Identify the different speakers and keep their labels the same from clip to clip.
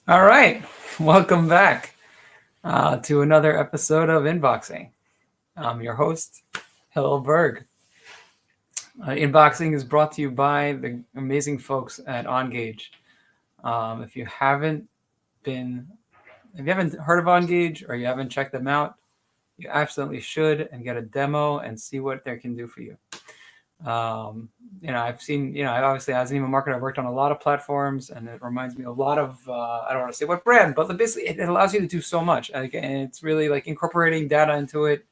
Speaker 1: All right, welcome back to another episode of Inboxing. I'm your host, Hill Berg. Inboxing is brought to you by the amazing folks at Ongage. If you haven't heard of Ongage or you haven't checked them out, you absolutely should and get a demo and see what they can do for you. I've seen, I obviously as an email marketer, I've worked on a lot of platforms, and it reminds me a lot of, I don't want to say what brand, but basically it allows you to do so much. And it's really like incorporating data into it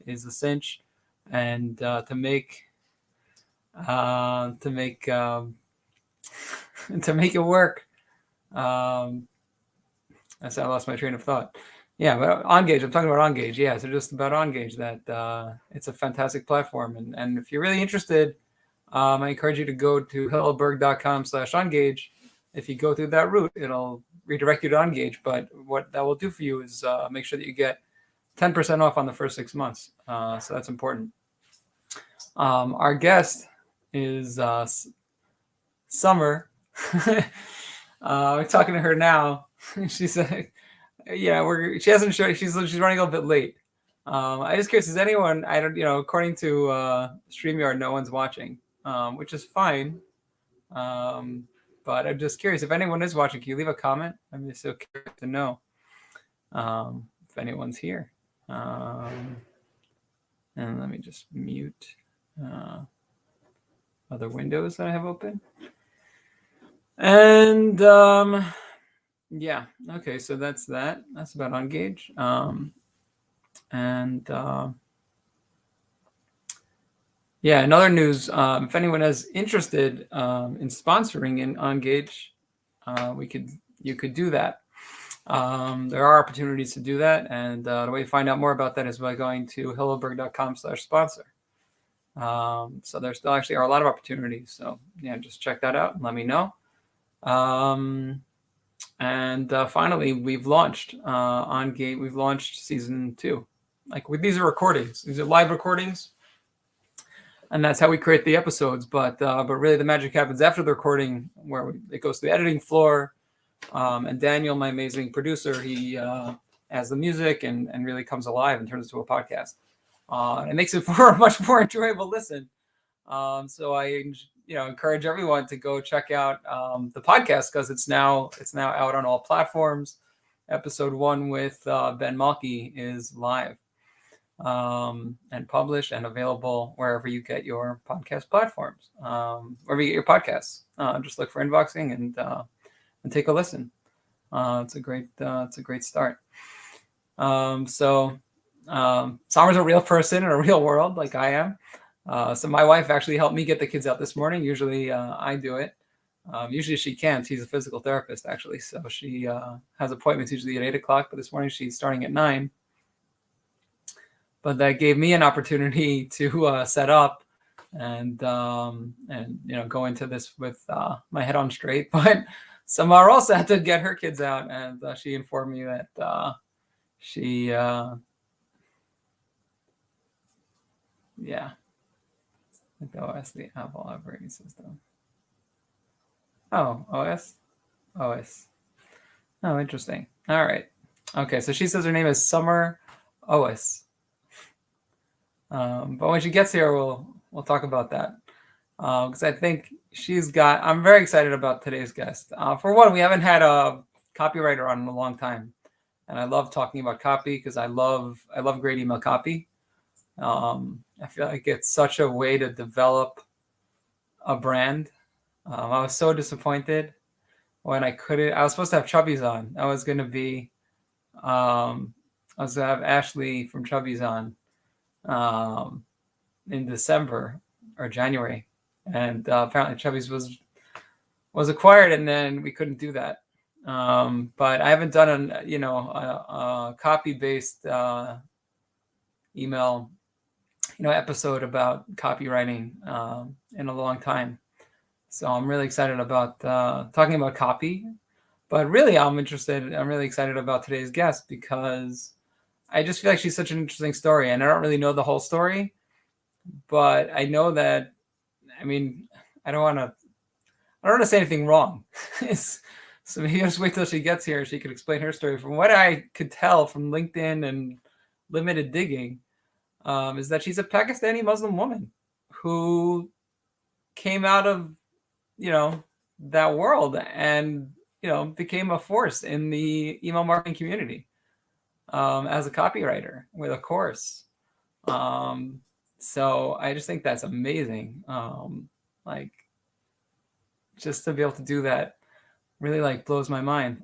Speaker 1: is a cinch, and to make to make it work. I said I lost my train of thought. Yeah, but Ongage, I'm talking about Ongage. Yeah, so just about Ongage, that it's a fantastic platform. And if you're really interested, I encourage you to go to hillberg.com/Ongage. If you go through that route, it'll redirect you to Ongage. But what that will do for you is make sure that you get 10% off on the first 6 months. So that's important. Our guest is Samar. We're talking to her now. She said, "Yeah, she hasn't shown. She's running a little bit late." I just curious, is anyone? I don't, according to StreamYard, no one's watching, which is fine. But I'm just curious if anyone is watching. Can you leave a comment? I'm just so curious to know if anyone's here. And let me just mute other windows that I have open. And yeah, okay, so that's that. That's about Ongage. Yeah, in other news, if anyone is interested in sponsoring in Ongage, you could do that. There are opportunities to do that, and the way to find out more about that is by going to hillberg.com/sponsor. So there still actually are a lot of opportunities. So yeah, just check that out and let me know. And finally, we've launched Ongage. We've launched season 2. These are recordings. These are live recordings, and that's how we create the episodes. But really, the magic happens after the recording, where it goes to the editing floor. And Daniel, my amazing producer, he has the music and really comes alive and turns it into a podcast. It makes it for a much more enjoyable listen. So I encourage everyone to go check out the podcast, because it's now out on all platforms. Episode 1 with Ben Malky is live and published and available wherever you get your podcast platforms, wherever you get your podcasts. Just look for Inboxing and take a listen. It's a great start. So Samar's a real person in a real world, like I am. So my wife actually helped me get the kids out this morning. Usually I do it. Usually she can't. She's a physical therapist, actually. So she has appointments usually at 8 o'clock, but this morning she's starting at 9. But that gave me an opportunity to set up and go into this with my head on straight. But Samar also had to get her kids out, and she informed me that she the OS, the Apple operating system. Oh, OS. Oh, interesting. All right. Okay, so she says her name is Samar Owais. But when she gets here, we'll talk about that, because I think I'm very excited about today's guest. For one, we haven't had a copywriter on in a long time, and I love talking about copy because I love great email copy. I feel like it's such a way to develop a brand. I was so disappointed when I couldn't. I was supposed to have Chubby's on. I was going to have Ashley from Chubby's on in December or January, and apparently Chubby's was acquired, and then we couldn't do that. But I haven't done a copy-based email episode about copywriting in a long time. So I'm really excited about talking about copy. But really, I'm really excited about today's guest, because I just feel like she's such an interesting story, and I don't really know the whole story, but I know that, I don't want to say anything wrong. So maybe just wait till she gets here. She could explain her story. From what I could tell from LinkedIn and limited digging, is that she's a Pakistani Muslim woman who came out of, that world and, became a force in the email marketing community as a copywriter with a course. So I just think that's amazing. Like, just to be able to do that really like blows my mind.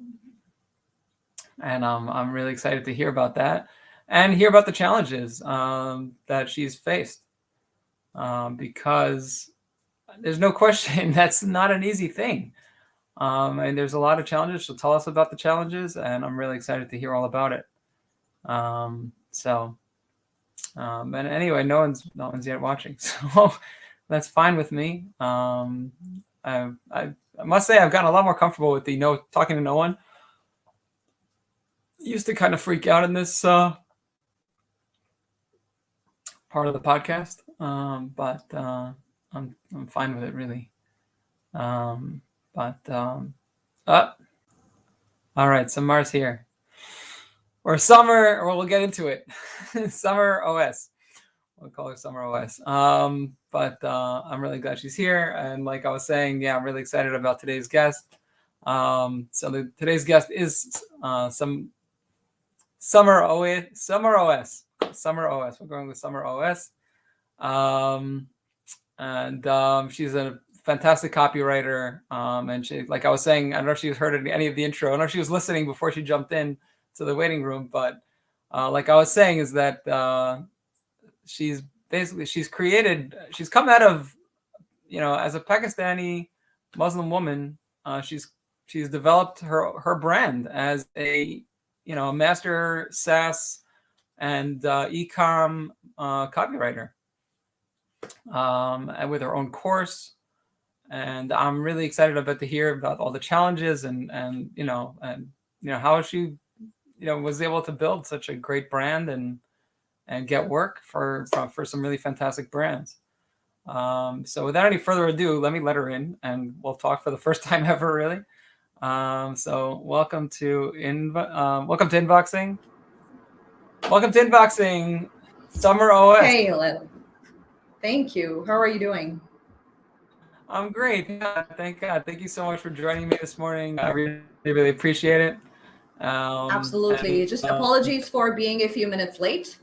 Speaker 1: And I'm really excited to hear about that and hear about the challenges that she's faced, because there's no question that's not an easy thing. And there's a lot of challenges. She'll tell us about the challenges, and I'm really excited to hear all about it. And anyway, no one's yet watching, so that's fine with me. I must say I've gotten a lot more comfortable with the talking to no one. Used to kind of freak out in this part of the podcast, but I'm fine with it, really. All right, Samars here, or Samar, or we'll get into it. Samar Owais. We'll call her Samar Owais. I'm really glad she's here, and like I was saying, yeah, I'm really excited about today's guest. Today's guest is Samar Owais. Samar Owais. We're going with Samar Owais. She's a fantastic copywriter. And she, like I was saying, I don't know if she's heard any of the intro. I don't know if she was listening before she jumped in to the waiting room, but like I was saying, is that she's come out of, as a Pakistani Muslim woman, she's developed her brand as a, a master Saas and e-com copywriter, and with her own course. And I'm really excited to hear about all the challenges and how she, was able to build such a great brand and get work for some really fantastic brands. So without any further ado, let me let her in, and we'll talk for the first time ever, really. So welcome to Inboxing. Welcome to Inboxing, Samar Owais.
Speaker 2: Hey, Lynn. Thank you. How are you doing?
Speaker 1: I'm great. Yeah, thank God. Thank you so much for joining me this morning. I really, really appreciate it.
Speaker 2: Absolutely. Just apologies for being a few minutes late.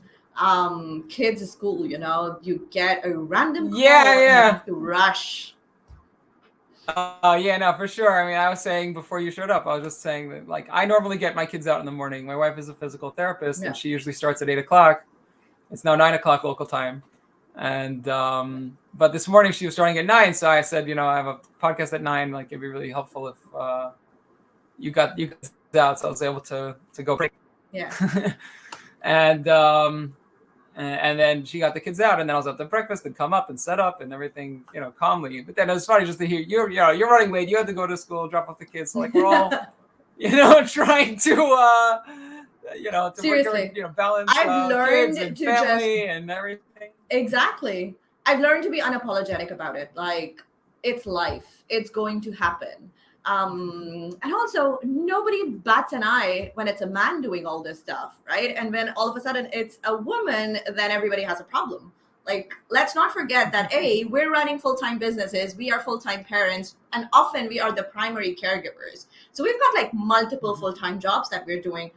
Speaker 2: Kids' school, you get a random call and you have to rush.
Speaker 1: Yeah, no, for sure. I mean, I was saying before you showed up, I was just saying that, like, I normally get my kids out in the morning. My wife is a physical therapist, and she usually starts at 8:00. It's now 9:00 local time. And but this morning she was starting at 9, so I said, I have a podcast at 9. Like, it'd be really helpful if you got out, so I was able to go break.
Speaker 2: Yeah.
Speaker 1: And then she got the kids out, and then I was up to breakfast and come up and set up and everything, calmly. But then it was funny just to hear you're running late. You had to go to school, drop off the kids. So like we're all, trying to,
Speaker 2: Seriously.
Speaker 1: work, balance
Speaker 2: I've learned
Speaker 1: kids and
Speaker 2: to
Speaker 1: family and everything.
Speaker 2: Exactly. I've learned to be unapologetic about it. Like, it's life. It's going to happen. And also, nobody bats an eye when it's a man doing all this stuff, right? And when all of a sudden it's a woman, then everybody has a problem. Like, let's not forget that we're running full-time businesses, we are full-time parents, and often we are the primary caregivers. So we've got like multiple full-time jobs that we're doing.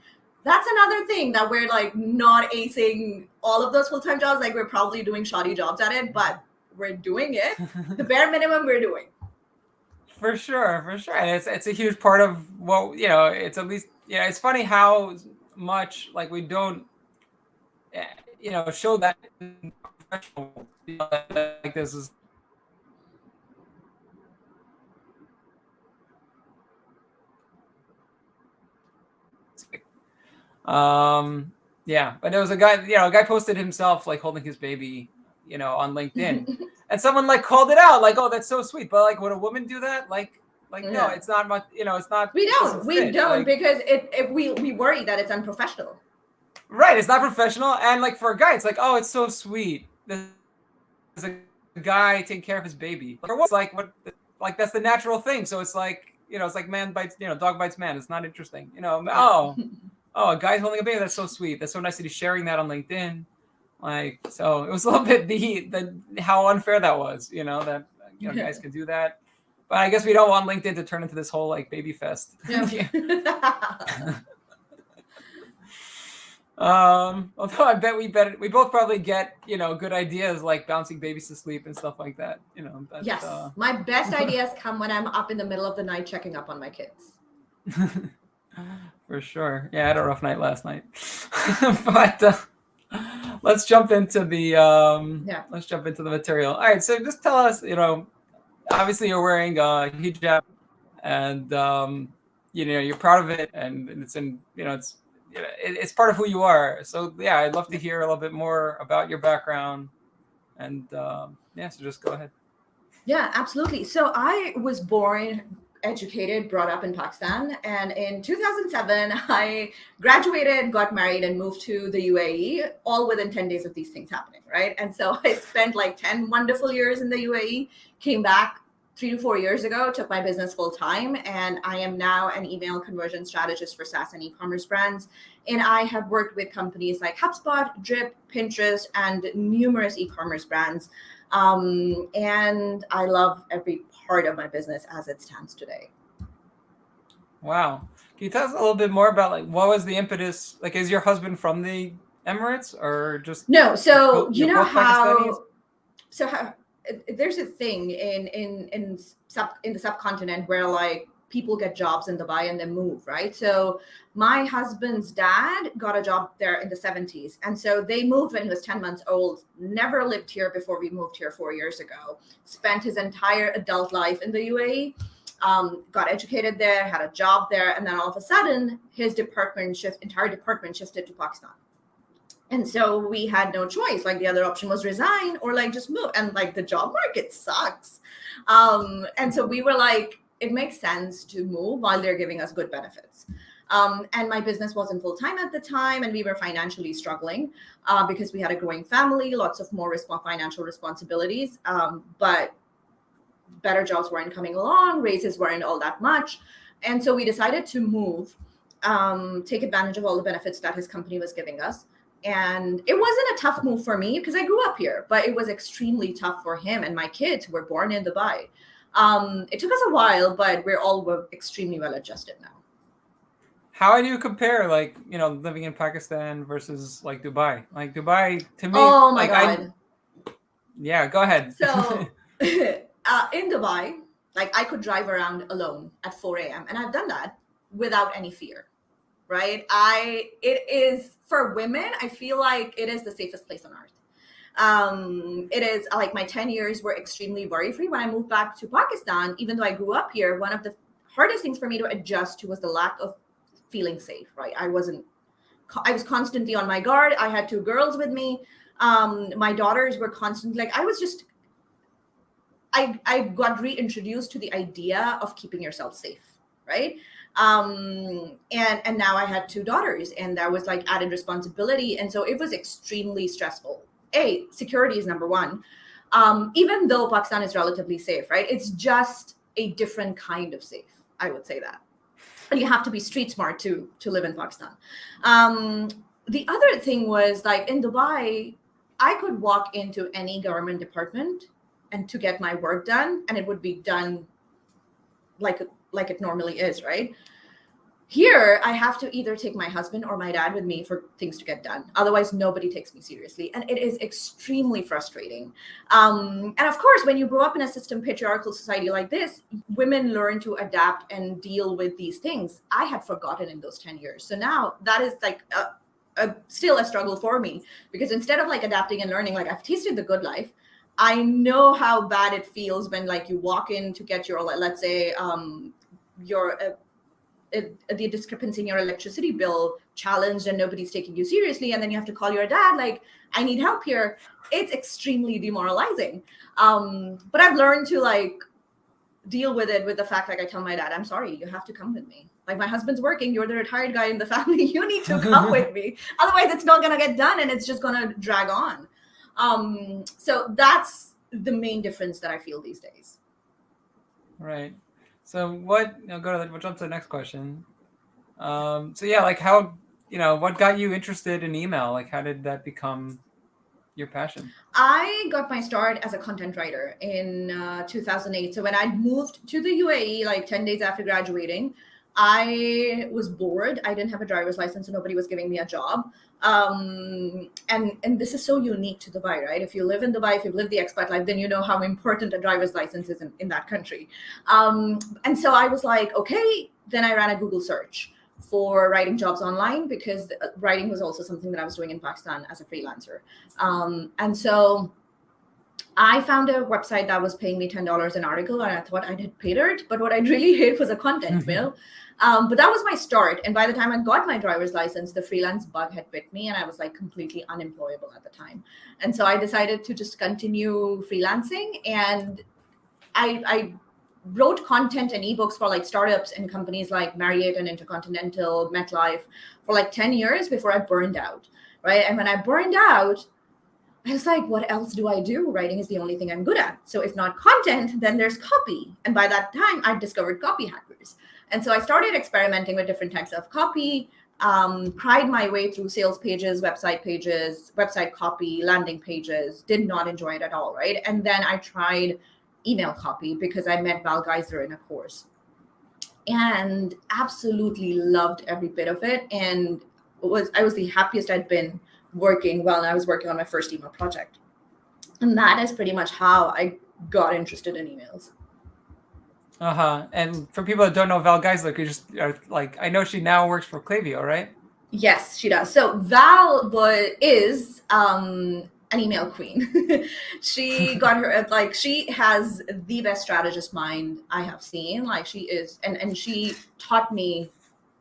Speaker 2: That's another thing that we're like not acing all of those full-time jobs. Like, we're probably doing shoddy jobs at it, but we're doing it. The bare minimum we're doing.
Speaker 1: For sure. And it's a huge part of what, it's at least, it's funny how much like we don't, show that professional, like this is. But there was a guy posted himself like holding his baby, on LinkedIn. And someone like called it out, like, "Oh, that's so sweet." But like, would a woman do that? Like, no, it's not much. It's not.
Speaker 2: We don't, because we worry that it's unprofessional.
Speaker 1: Right, it's not professional, and like for a guy, it's like, "Oh, it's so sweet." There's a guy taking care of his baby. Or what's like what? Like that's the natural thing. So it's like, it's like man bites, dog bites man. It's not interesting.
Speaker 2: Yeah.
Speaker 1: A guy's holding a baby. That's so sweet. That's so nice that he's sharing that on LinkedIn. Like, so it was a little bit the how unfair that was, that guys can do that. But I guess we don't want LinkedIn to turn into this whole like baby fest.
Speaker 2: Yeah.
Speaker 1: Although I bet we both probably get good ideas like bouncing babies to sleep and stuff like that. But,
Speaker 2: Yes, my best ideas come when I'm up in the middle of the night checking up on my kids.
Speaker 1: For sure. Yeah, I had a rough night last night. But let's jump into the material. All right, so just tell us, obviously you're wearing a hijab, and you're proud of it, and it's it's part of who you are. So yeah, I'd love to hear a little bit more about your background, and so just go ahead.
Speaker 2: Yeah, absolutely. So I was born, educated, brought up in Pakistan, and in 2007 I graduated, got married, and moved to the UAE, all within 10 days of these things happening, right? And so I spent like 10 wonderful years in the UAE, came back 3 to 4 years ago, took my business full time, and I am now an email conversion strategist for Saas and e-commerce brands. And I have worked with companies like HubSpot, Drip, Pinterest, and numerous e-commerce brands. And I love every part of my business as it stands today.
Speaker 1: Wow. Can you tell us a little bit more about like what was the impetus? Like, is your husband from the Emirates or just
Speaker 2: no? So you know
Speaker 1: how
Speaker 2: there's a thing in the subcontinent where like people get jobs in Dubai and then move, right? So my husband's dad got a job there in the 70s. And so they moved when he was 10 months old, never lived here before we moved here 4 years ago, spent his entire adult life in the UAE, got educated there, had a job there. And then all of a sudden his entire department shifted to Pakistan. And so we had no choice. Like the other option was resign or like just move. And like the job market sucks. And so we were like, it makes sense to move while they're giving us good benefits. And my business wasn't full time at the time, and we were financially struggling because we had a growing family, lots of more financial responsibilities, but better jobs weren't coming along, raises weren't all that much. And so we decided to move, take advantage of all the benefits that his company was giving us. And it wasn't a tough move for me because I grew up here, but it was extremely tough for him and my kids who were born in Dubai. It took us a while, but we're all extremely well adjusted now.
Speaker 1: How do you compare, like, living in Pakistan versus like Dubai? Like Dubai, to me,
Speaker 2: oh my God.
Speaker 1: Yeah, go ahead.
Speaker 2: So in Dubai, like I could drive around alone at 4 a.m. and I've done that without any fear, right? It is for women, I feel like it is the safest place on earth. It is like my 10 years were extremely worry-free. When I moved back to Pakistan, even though I grew up here, one of the hardest things for me to adjust to was the lack of feeling safe, right? I was constantly on my guard. I had 2 girls with me. My daughters were constantly like, I got reintroduced to the idea of keeping yourself safe, right? And now I had 2 daughters, and that was like added responsibility. And so it was extremely stressful. Security is number one. Even though Pakistan is relatively safe, right? It's just a different kind of safe. I would say that. And you have to be street smart to live in Pakistan. The other thing was like in Dubai, I could walk into any government department and to get my work done, and it would be done like it normally is, right? Here, I have to either take my husband or my dad with me for things to get done. Otherwise, nobody takes me seriously. And it is extremely frustrating. And of course, when you grow up in a system patriarchal society like this, women learn to adapt and deal with these things. I had forgotten in those 10 years. So now that is like still a struggle for me, because instead of like adapting and learning, like I've tasted the good life. I know how bad it feels when like you walk in to get your, let's say, the discrepancy in your electricity bill challenged and nobody's taking you seriously, and then you have to call your dad like, I need help here. It's extremely demoralizing. But I've learned to like deal with it with the fact, like I tell my dad, I'm sorry, you have to come with me. Like my husband's working, you're the retired guy in the family, you need to come with me. Otherwise it's not gonna get done and it's just gonna drag on. So that's the main difference that I feel these days.
Speaker 1: Right. So what? We'll jump to the next question. So yeah, like how, what got you interested in email? Like how did that become your passion?
Speaker 2: I got my start as a content writer in 2008. So when I moved to the UAE, like 10 days after graduating, I was bored. I didn't have a driver's license, and nobody was giving me a job. And this is so unique to Dubai, right? If you live in Dubai, if you've lived the expat life, then you know how important a driver's license is in that country. And so I was like, okay. Then I ran a Google search for writing jobs online, because writing was also something that I was doing in Pakistan as a freelancer. And so I found a website that was paying me $10 an article, and I thought I'd hit pay dirt. But what I really hate was a content mill. But that was my start. And by the time I got my driver's license, the freelance bug had bit me, and I was like completely unemployable at the time. And so I decided to just continue freelancing. And I wrote content and ebooks for like startups and companies like Marriott and Intercontinental, MetLife for like 10 years before I burned out, right? And when I burned out, I was like, what else do I do? Writing is the only thing I'm good at. So if not content, then there's copy. And by that time, I discovered copy hackers. And so I started experimenting with different types of copy, cried my way through sales pages, website copy, landing pages, did not enjoy it at all, right? And then I tried email copy because I met Val Geiser in a course and absolutely loved every bit of it. And I was the happiest I'd been working while I was working on my first email project. And that is pretty much how I got interested in emails.
Speaker 1: And for people that don't know Val Geisler, you just are like, I know she now works for Klaviyo, right?
Speaker 2: Yes, she does. So Val is an email queen. She got her, like, she has the best strategist mind I have seen. Like, she is, and she taught me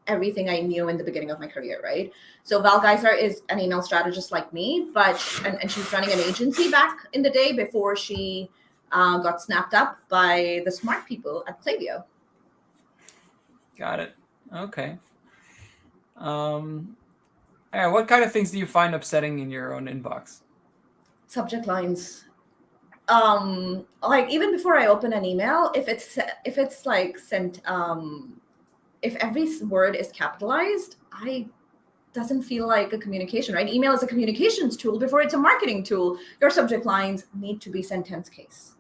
Speaker 2: everything I knew in the beginning of my career, right? So Val Geiser is an email strategist like me, but and she's running an agency back in the day before she got snapped up by the smart people at Klaviyo.
Speaker 1: Got it. Okay. What kind of things do you find upsetting in your own inbox?
Speaker 2: Subject lines. Like even before I open an email, if it's like sent, if every word is capitalized, doesn't feel like a communication, right? Email is a communications tool before it's a marketing tool. Your subject lines need to be sentence case.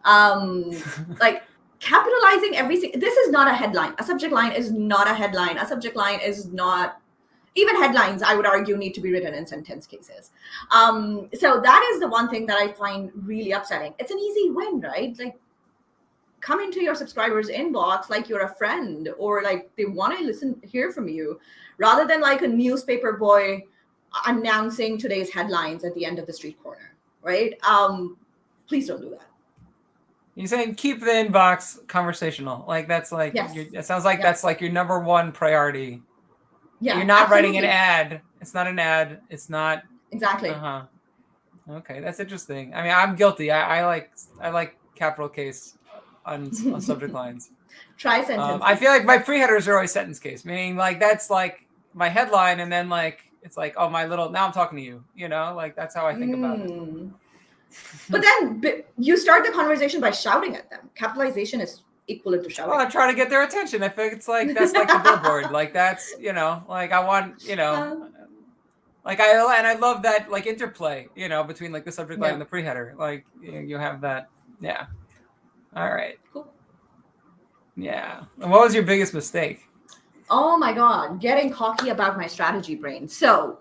Speaker 2: Like capitalizing this is not a headline. A subject line is not a headline. A subject line is not, even headlines, I would argue, need to be written in sentence cases. So that is the one thing that I find really upsetting. It's an easy win, right? Like, come into your subscribers' inbox like you're a friend, or like they want to hear from you, rather than like a newspaper boy announcing today's headlines at the end of the street corner, right? Please don't do that.
Speaker 1: You're saying keep the inbox conversational. Like that's like,
Speaker 2: yes.
Speaker 1: It sounds like that's like your number one priority.
Speaker 2: Yeah,
Speaker 1: you're not
Speaker 2: absolutely.
Speaker 1: writing an ad. It's not an ad. It's not
Speaker 2: exactly.
Speaker 1: Okay, that's interesting. I mean, I'm guilty. I like capital case on subject lines.
Speaker 2: Try sentence.
Speaker 1: I feel like my pre-headers are always sentence case, meaning like that's like my headline, and then like it's like, oh, my little, now I'm talking to you. You know, like that's how I think about it.
Speaker 2: But then you start the conversation by shouting at them. Capitalization is equivalent to shouting.
Speaker 1: Well, I'm trying to get their attention. I think it's like that's like the billboard. Like that's, like I want, like I love that like interplay, between like the subject line and the pre-header. Like you have that. Yeah. All right.
Speaker 2: Cool.
Speaker 1: Yeah. And what was your biggest mistake?
Speaker 2: Oh my God, getting cocky about my strategy brain. So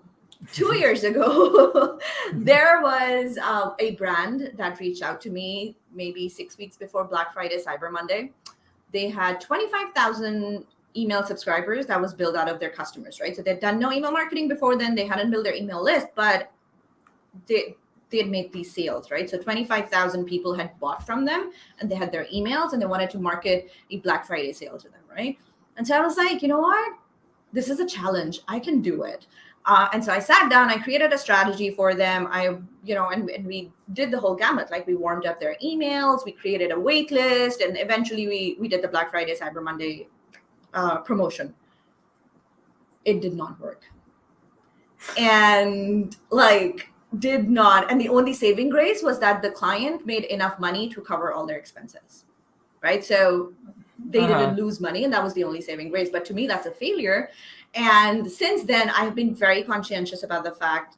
Speaker 2: 2 years ago, there was a brand that reached out to me maybe 6 weeks before Black Friday, Cyber Monday. They had 25,000 email subscribers that was built out of their customers, right? So they'd done no email marketing before then. They hadn't built their email list, but they had made these sales, right? So 25,000 people had bought from them, and they had their emails, and they wanted to market a Black Friday sale to them, right? And so I was like, you know what? This is a challenge. I can do it. And so I sat down, I created a strategy for them. And we did the whole gamut. Like we warmed up their emails, we created a wait list, and eventually we did the Black Friday, Cyber Monday promotion. It did not work. And did not. And the only saving grace was that the client made enough money to cover all their expenses, right? So They didn't lose money, and that was the only saving grace. But to me, that's a failure. And since then, I've been very conscientious about the fact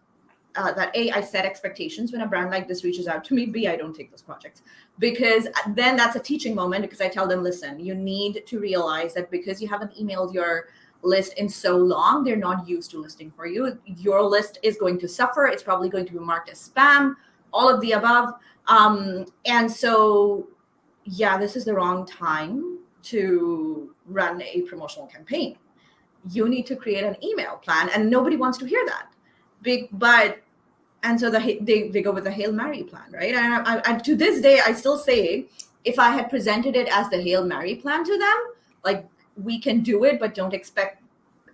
Speaker 2: that A, I set expectations when a brand like this reaches out to me. B, I don't take those projects, because then that's a teaching moment, because I tell them, listen, you need to realize that because you haven't emailed your list in so long, they're not used to listing for you. Your list is going to suffer. It's probably going to be marked as spam, all of the above. And so, yeah, this is the wrong time to run a promotional campaign. You need to create an email plan, and nobody wants to hear that. And so they go with the Hail Mary plan, right? And I to this day, I still say, if I had presented it as the Hail Mary plan to them, like, we can do it, but don't expect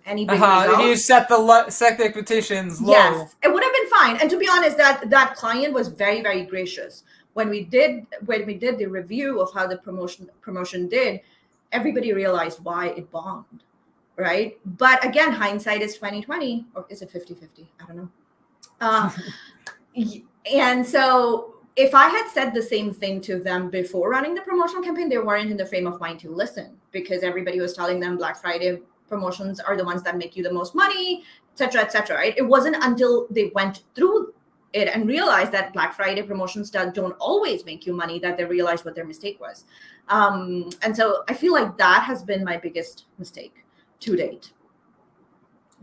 Speaker 2: any big results.
Speaker 1: You set the expectations low.
Speaker 2: Yes, it would have been fine. And to be honest, that client was very, very gracious. When we did the review of how the promotion did, everybody realized why it bombed, right? But again, hindsight is 20/20, or is it 50/50? I don't know. And so if I had said the same thing to them before running the promotional campaign, they weren't in the frame of mind to listen, because everybody was telling them Black Friday promotions are the ones that make you the most money, et cetera, right? It wasn't until they went through it and realized that Black Friday promotions don't always make you money that they realized what their mistake was. And so I feel like that has been my biggest mistake to date.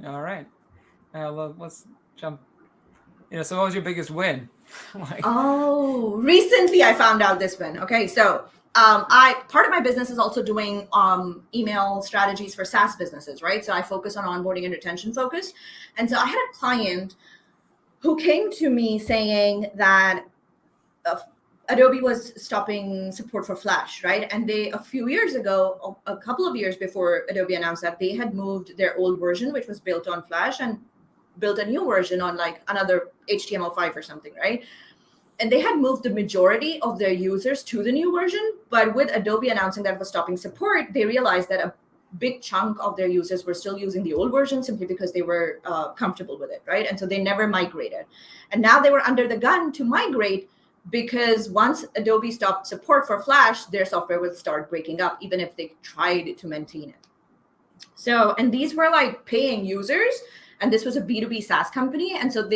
Speaker 1: All right. Let's jump. So what was your biggest win?
Speaker 2: Recently I found out this win. Okay, so part of my business is also doing email strategies for Saas businesses, right? So I focus on onboarding and retention focus. And so I had a client who came to me saying that Adobe was stopping support for Flash, right? And they, a few years ago, a couple of years before Adobe announced that, they had moved their old version, which was built on Flash, and built a new version on like another HTML5 or something, right? And they had moved the majority of their users to the new version, but with Adobe announcing that it was stopping support, they realized that a big chunk of their users were still using the old version simply because they were comfortable with it, right? And so they never migrated. And now they were under the gun to migrate, because once Adobe stopped support for Flash, their software would start breaking up, even if they tried to maintain it. So, and these were like paying users, and this was a B2B SaaS company. And so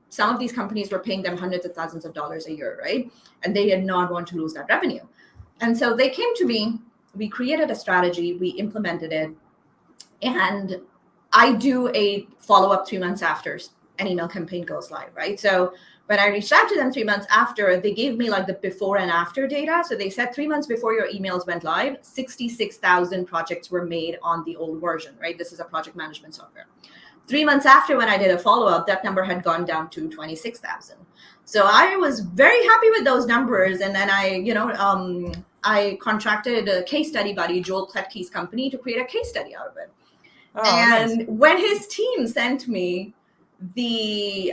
Speaker 2: some of these companies were paying them hundreds of thousands of dollars a year, right? And they did not want to lose that revenue. And so they came to me, we created a strategy, we implemented it, and I do a follow-up 3 months after an email campaign goes live, right? So when I reached out to them 3 months after, they gave me like the before and after data. So they said 3 months before your emails went live, 66,000 projects were made on the old version, right? This is a project management software. 3 months after, when I did a follow-up, that number had gone down to 26,000. So I was very happy with those numbers. And then I contracted a case study buddy, Joel Kletke's company, to create a case study out of it. Nice. When his team sent me the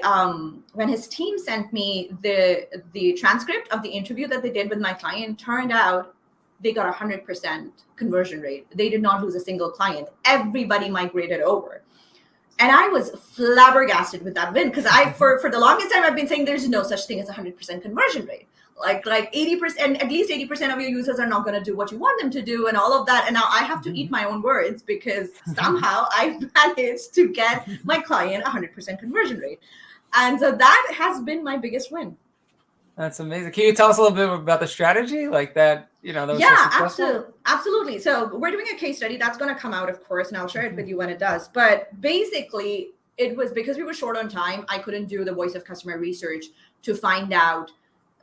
Speaker 2: transcript of the interview that they did with my client, turned out they got 100% conversion rate. They did not lose a single client. Everybody migrated over. And I was flabbergasted with that win, because for the longest time I've been saying there's no such thing as 100% conversion rate. Like 80%, at least 80% of your users are not going to do what you want them to do, and all of that. And now I have to eat my own words, because somehow I've managed to get my client 100% conversion rate. And so that has been my biggest win.
Speaker 1: That's amazing. Can you tell us a little bit about the strategy, like that? That was
Speaker 2: so absolutely. So we're doing a case study that's going to come out, of course, and I'll share it with you when it does. But basically, it was because we were short on time. I couldn't do the voice of customer research to find out.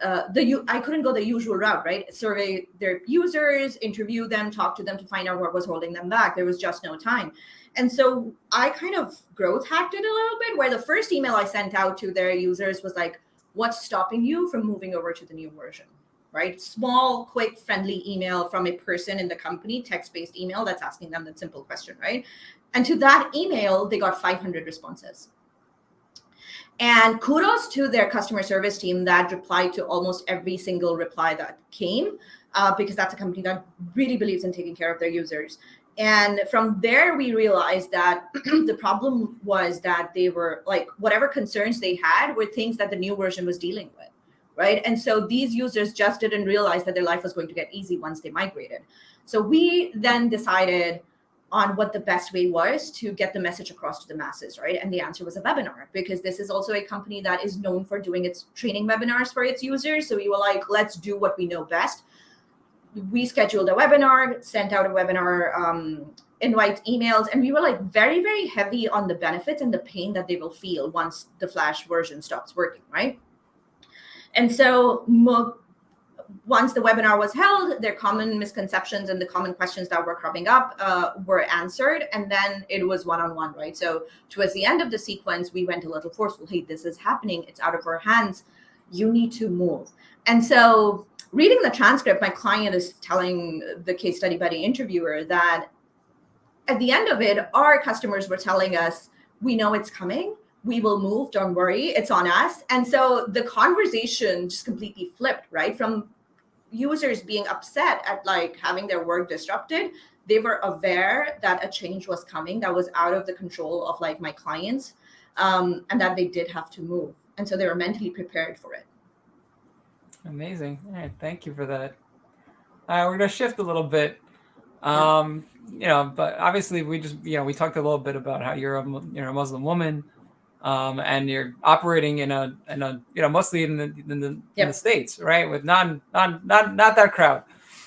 Speaker 2: I couldn't go the usual route, right? Survey their users, interview them, talk to them to find out what was holding them back. There was just no time. And so I kind of growth hacked it a little bit, where the first email I sent out to their users was like, what's stopping you from moving over to the new version, right? Small, quick, friendly email from a person in the company, text-based email that's asking them that simple question, right? And to that email, they got 500 responses. And kudos to their customer service team that replied to almost every single reply that came, because that's a company that really believes in taking care of their users. And from there, we realized that the problem was that they were like, whatever concerns they had were things that the new version was dealing with, right? And so these users just didn't realize that their life was going to get easy once they migrated. So we then decided on what the best way was to get the message across to the masses, right? And the answer was a webinar, because this is also a company that is known for doing its training webinars for its users. So we were like, let's do what we know best. We scheduled a webinar, sent out a webinar invite emails, and we were like very, very heavy on the benefits and the pain that they will feel once the Flash version stops working, right? And so once the webinar was held, their common misconceptions and the common questions that were cropping up were answered. And then it was one-on-one, right? So towards the end of the sequence, we went a little forceful. Hey, this is happening. It's out of our hands. You need to move. And so reading the transcript, my client is telling the case study buddy interviewer that at the end of it, our customers were telling us, we know it's coming. We will move. Don't worry. It's on us. And so the conversation just completely flipped, right? From users being upset at like having their work disrupted, they were aware that a change was coming that was out of the control of like my clients, and that they did have to move. And so they were mentally prepared for it.
Speaker 1: Amazing. All right. Thank you for that. We're going to shift a little bit. But obviously we just, we talked a little bit about how you're a Muslim woman, and you're operating in a mostly in the States, right? With not that crowd.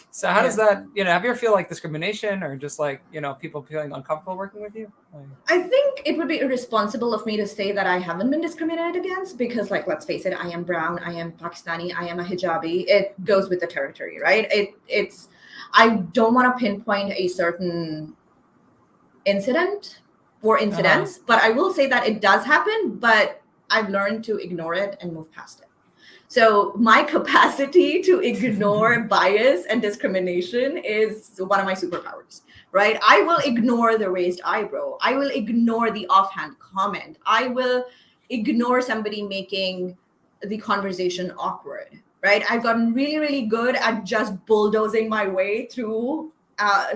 Speaker 1: So how does that, have you ever feel like discrimination or just like, people feeling uncomfortable working with you?
Speaker 2: I think it would be irresponsible of me to say that I haven't been discriminated against, because like, let's face it, I am brown, I am Pakistani, I am a hijabi. It goes with the territory, right? I don't want to pinpoint a certain incident or incidents, but I will say that it does happen, but I've learned to ignore it and move past it. So my capacity to ignore bias and discrimination is one of my superpowers, right? I will ignore the raised eyebrow. I will ignore the offhand comment. I will ignore somebody making the conversation awkward, right? I've gotten really, really good at just bulldozing my way through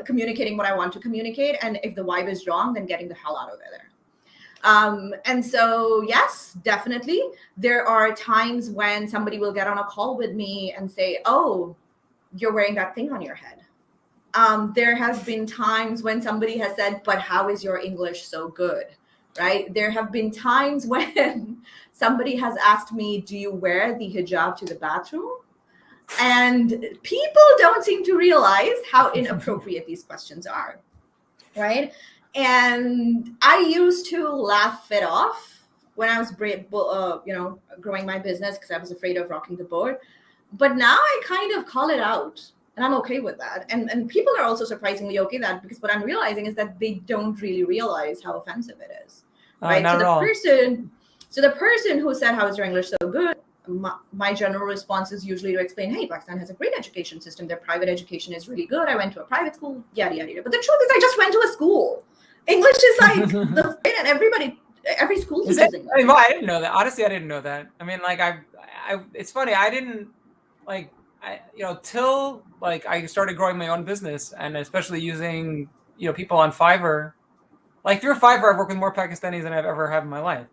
Speaker 2: communicating what I want to communicate. And if the vibe is wrong, then getting the hell out of there. And so, yes, definitely. There are times when somebody will get on a call with me and say, oh, you're wearing that thing on your head. There has been times when somebody has said, but how is your English so good? Right? There have been times when somebody has asked me, do you wear the hijab to the bathroom? And people don't seem to realize how inappropriate these questions are, right? And I used to laugh it off when I was, growing my business because I was afraid of rocking the boat. But now I kind of call it out, and I'm okay with that. And people are also surprisingly okay with that, because what I'm realizing is that they don't really realize how offensive it is, right? So the person who said, how is your English so good? My general response is usually to explain, hey, Pakistan has a great education system. Their private education is really good. I went to a private school, yada, yada, yada. But the truth is I just went to a school. English is like the thing, and every school teaches English.
Speaker 1: I didn't know that. Honestly, I didn't know that. I mean, like it's funny. I didn't till like I started growing my own business, and especially using, people on Fiverr. Like through Fiverr, I've worked with more Pakistanis than I've ever had in my life.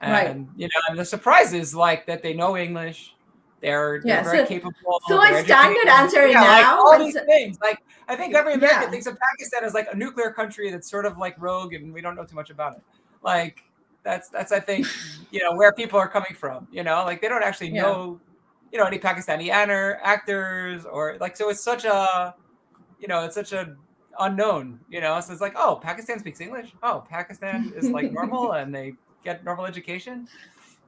Speaker 1: And, and the surprise is like that they know English. They're very capable.
Speaker 2: So my standard answer now,
Speaker 1: like all these things. Like I think every American thinks of Pakistan as like a nuclear country that's sort of like rogue, and we don't know too much about it. Like that's I think where people are coming from. Like they don't actually know any Pakistani actors or like, so it's such a it's such a unknown. So it's like, oh, Pakistan speaks English. Oh, Pakistan is like normal and they get normal education.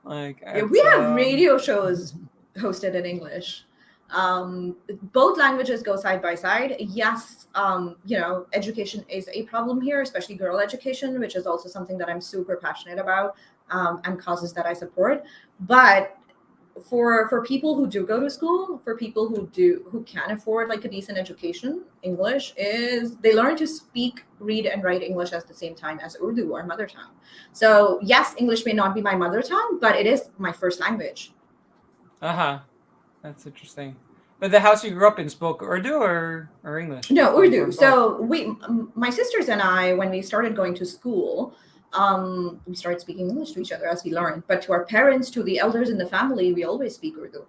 Speaker 1: Like
Speaker 2: we have radio shows hosted in English. Both languages go side by side. Yes, education is a problem here, especially girl education, which is also something that I'm super passionate about, and causes that I support. But for people who do go to school, for people who can afford like a decent education, English is, they learn to speak, read, and write English at the same time as Urdu, our mother tongue. So yes, English may not be my mother tongue, but it is my first language.
Speaker 1: That's interesting. But the house you grew up in spoke Urdu or English?
Speaker 2: No, Urdu. So my sisters and I, when we started going to school, We started speaking English to each other as we learned. But to our parents, to the elders in the family, we always speak Urdu.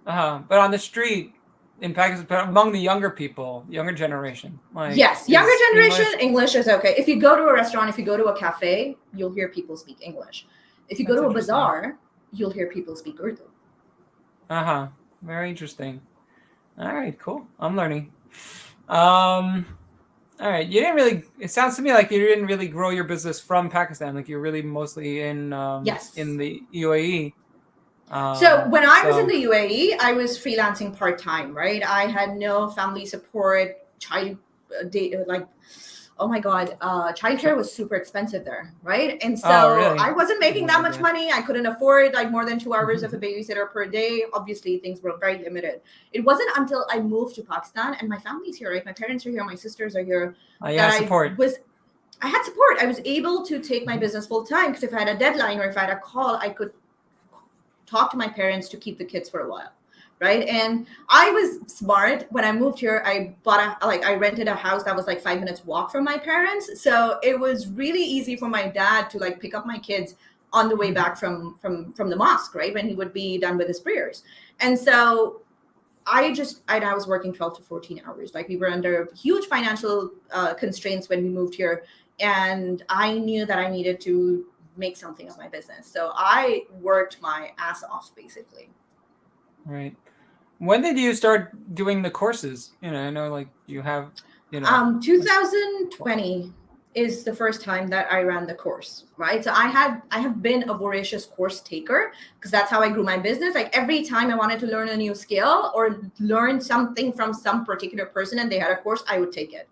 Speaker 1: But on the street in Pakistan, among the younger people, younger generation, like,
Speaker 2: yes, younger
Speaker 1: is
Speaker 2: generation, English is okay. If you go to a restaurant, if you go to a cafe, you'll hear people speak English. If you go
Speaker 1: That's
Speaker 2: to a
Speaker 1: interesting.
Speaker 2: bazaar, you'll hear people speak Urdu.
Speaker 1: Very interesting. All right, cool. I'm learning. All right. You didn't really. It sounds to me like you didn't really grow your business from Pakistan. Like you're really mostly in
Speaker 2: Yes.
Speaker 1: the UAE.
Speaker 2: So when I was in the UAE, I was freelancing part-time, right? I had no family support, oh my God, childcare was super expensive there, right? And so
Speaker 1: really?
Speaker 2: I wasn't making that much money. I couldn't afford like more than 2 hours of a babysitter per day. Obviously, things were very limited. It wasn't until I moved to Pakistan and my family's here, right? My parents are here, my sisters are here.
Speaker 1: Support.
Speaker 2: I had support. I was able to take my business full time because if I had a deadline or if I had a call, I could talk to my parents to keep the kids for a while, right? And I was smart. When I moved here, I rented a house that was like 5 minutes walk from my parents. So it was really easy for my dad to like pick up my kids on the way back from the mosque, right? When he would be done with his prayers. And so I was working 12 to 14 hours. Like we were under huge financial constraints when we moved here. And I knew that I needed to make something of my business. So I worked my ass off basically.
Speaker 1: Right. When did you start doing the courses? I know like you have,
Speaker 2: 2020 is the first time that I ran the course, right? So I have been a voracious course taker because that's how I grew my business. Like every time I wanted to learn a new skill or learn something from some particular person and they had a course, I would take it.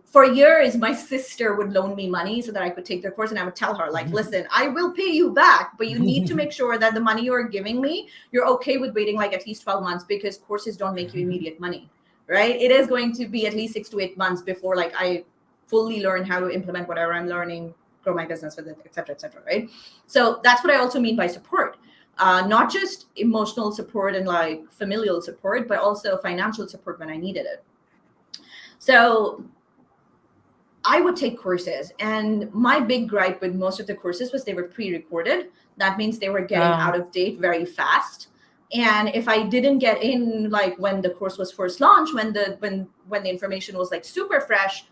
Speaker 2: For years, my sister would loan me money so that I could take the course and I would tell her like, listen, I will pay you back, but you need to make sure that the money you're giving me, you're okay with waiting like at least 12 months because courses don't make you immediate money, right? It is going to be at least 6 to 8 months before like I fully learn how to implement whatever I'm learning, grow my business with it, et cetera, right? So that's what I also mean by support. Not just emotional support and like familial support, but also financial support when I needed it. So I would take courses, and my big gripe with most of the courses was they were pre-recorded. That means they were getting out of date very fast. And if I didn't get in like when the course was first launched, when the information was like super fresh,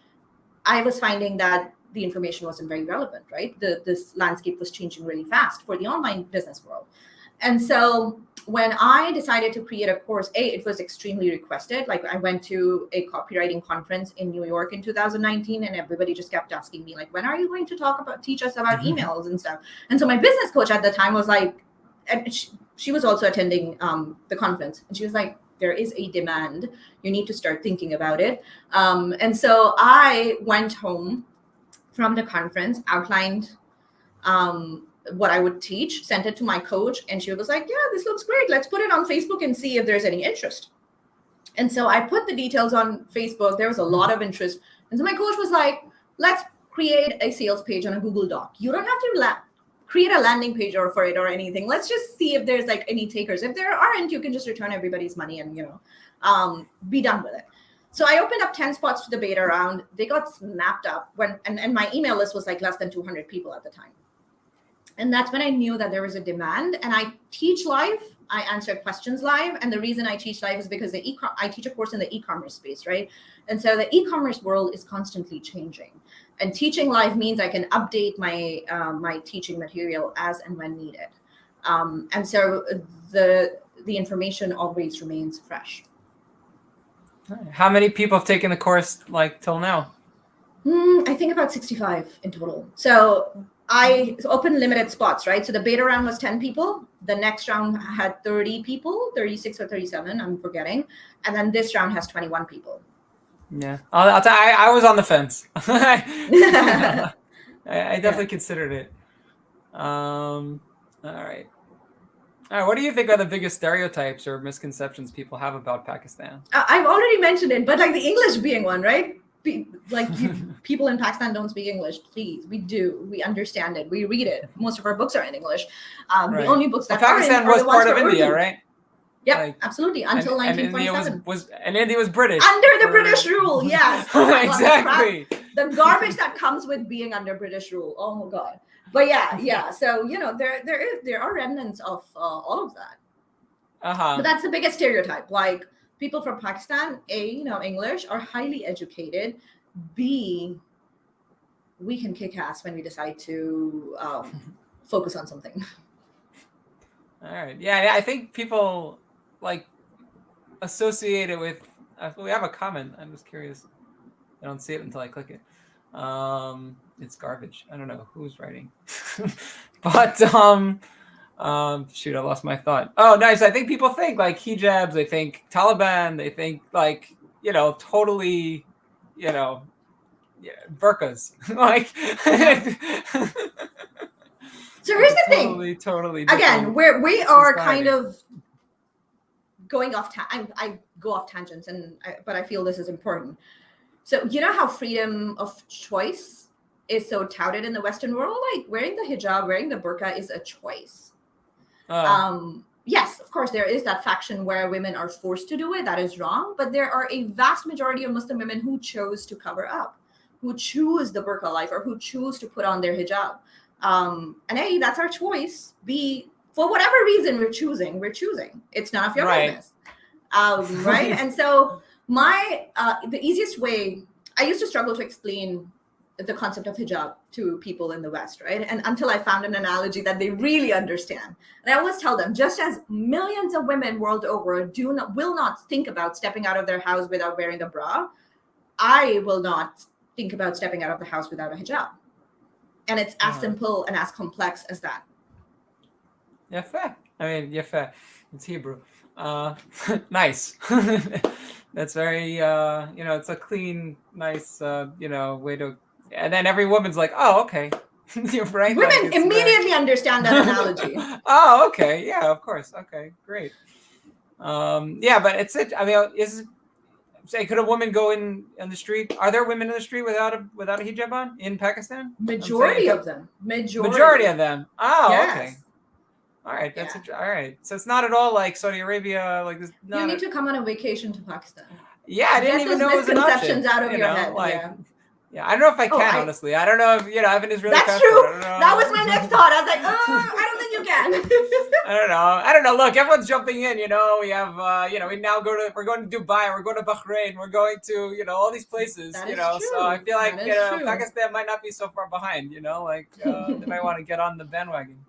Speaker 2: I was finding that the information wasn't very relevant, right? This landscape was changing really fast for the online business world. And so when I decided to create a course, it was extremely requested. Like I went to a copywriting conference in New York in 2019 and everybody just kept asking me like, when are you going to teach us about emails and stuff? And so my business coach at the time was like, and she was also attending the conference. And she was like, there is a demand. You need to start thinking about it. And so I went home from the conference, outlined what I would teach, sent it to my coach, and she was like, yeah, this looks great. Let's put it on Facebook and see if there's any interest. And so I put the details on Facebook. There was a lot of interest. And so my coach was like, let's create a sales page on a Google Doc. You don't have to create a landing page for it or anything. Let's just see if there's like any takers. If there aren't, you can just return everybody's money and, be done with it. So I opened up 10 spots to the beta round. They got snapped up and my email list was like less than 200 people at the time. And that's when I knew that there was a demand. And I teach live. I answer questions live. And the reason I teach live is because I teach a course in the e-commerce space, right? And so the e-commerce world is constantly changing. And teaching live means I can update my my teaching material as and when needed. And so the information always remains fresh.
Speaker 1: How many people have taken the course like till now?
Speaker 2: I think about 65 in total. So I opened limited spots, right? So the beta round was 10 people. The next round had 30 people, 36 or 37, I'm forgetting. And then this round has 21 people.
Speaker 1: Yeah, I'll tell you, I was on the fence. I definitely considered it. All right. What do you think are the biggest stereotypes or misconceptions people have about Pakistan?
Speaker 2: I've already mentioned it, but like the English being one, right? People in Pakistan don't speak English. Please, we do. We understand it. We read it. Most of our books are in English. The only books that
Speaker 1: Pakistan was part of India, right?
Speaker 2: Yep,
Speaker 1: Like,
Speaker 2: absolutely. Until
Speaker 1: and India
Speaker 2: 1927.
Speaker 1: and India was British
Speaker 2: Under the
Speaker 1: for-
Speaker 2: British rule, yes.
Speaker 1: exactly.
Speaker 2: The garbage that comes with being under British rule. Oh my God. But yeah. So there are remnants of all of that. But that's the biggest stereotype. Like, people from Pakistan, English, are highly educated. B, we can kick ass when we decide to focus on something.
Speaker 1: All right. Yeah, I think people like associate it with. We have a comment. I'm just curious. I don't see it until I click it. It's garbage. I don't know who's writing, but shoot, I lost my thought. Oh, nice. I think people think like hijabs. They think Taliban. They think like totally, burqas. Like.
Speaker 2: So here's the
Speaker 1: totally,
Speaker 2: thing.
Speaker 1: Totally.
Speaker 2: Again, we are
Speaker 1: society.
Speaker 2: kind of going off. I go off tangents, but I feel this is important. So you know how freedom of choice is so touted in the Western world? Like, wearing the hijab, wearing the burqa is a choice. Yes, of course, there is that faction where women are forced to do it. That is wrong. But there are a vast majority of Muslim women who chose to cover up, who choose the burqa life, or who choose to put on their hijab. And A, that's our choice. B, for whatever reason we're choosing. It's none of your business. Right? And so the easiest way, I used to struggle to explain the concept of hijab to people in the West, right? And until I found an analogy that they really understand. And I always tell them, just as millions of women world over will not think about stepping out of their house without wearing a bra, I will not think about stepping out of the house without a hijab. And it's as simple and as complex as that.
Speaker 1: Yeah, fair. I mean, yeah, fair. It's Hebrew. Nice. That's very, it's a clean, nice, way to. And then every woman's like, oh, okay. You're right.
Speaker 2: Women like, immediately understand that analogy.
Speaker 1: Oh, okay. Yeah, of course. Okay, great. Yeah, but it's it. I mean, say, could a woman go in the street? Are there women in the street without a hijab on in Pakistan?
Speaker 2: Majority of them.
Speaker 1: Majority of them. Oh,
Speaker 2: yes.
Speaker 1: Okay. All right, that's all right. So it's not at all like Saudi Arabia, like this.
Speaker 2: You need to come on a vacation to Pakistan.
Speaker 1: Yeah, I didn't even know it was an option.
Speaker 2: Misconceptions out of your head.
Speaker 1: Like, yeah, I don't know if I can honestly. I don't know if I have an Israeli
Speaker 2: That's
Speaker 1: passport.
Speaker 2: true.
Speaker 1: I don't know.
Speaker 2: That was my next thought. I was like, I don't think you can.
Speaker 1: I don't know. Look, everyone's jumping in. We have, we now we're going to Dubai, we're going to Bahrain, we're going to, all these places.
Speaker 2: That is
Speaker 1: true. So I feel like
Speaker 2: Pakistan
Speaker 1: might not be so far behind. Like they might want to get on the bandwagon.